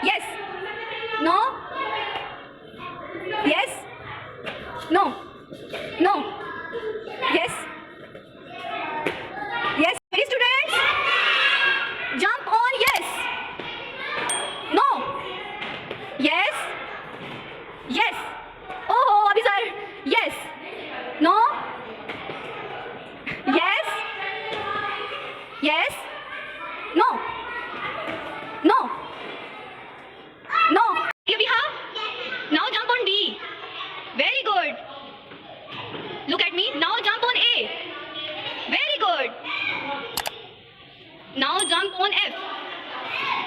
Yes. No. Yes. No. No. Yes. Yes. Ready, students? Jump on yes. No. Yes. Yes. Oh, Abhi sir. Yes. No. Yes. Yes. No. No. No. Abhi, now jump on D. Very good. Look at me. Now jump on A. Very good. Now jump on F.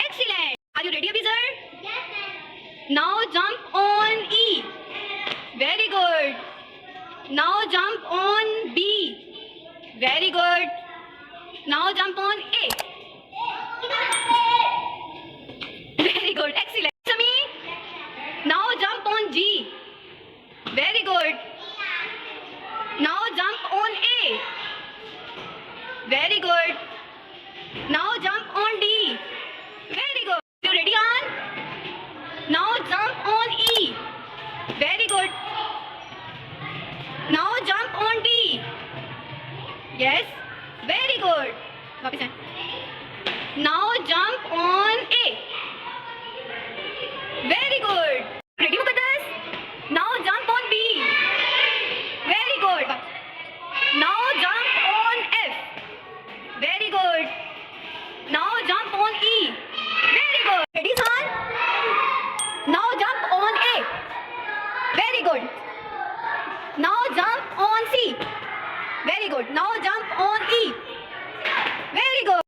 Excellent. Are you ready, Abhi sir? Yes, sir. Now jump on E. Very good. Now jump on B. Very good. Now jump on A. Very good. Excellent. Sami. Now jump on G. Very good. Now jump on A. Very good. Now jump on D. Very good. You ready, on? Now jump on E. Very good. Now jump on D. Yes. Very good. Now jump on A. Very good. Ready, Muqaddas? Now jump on B. Very good. Now jump on F. Very good. Now jump on E. Very good. Ready, son? Now jump on A. Very good. Now jump on C. Very good. Now jump on E. Very good.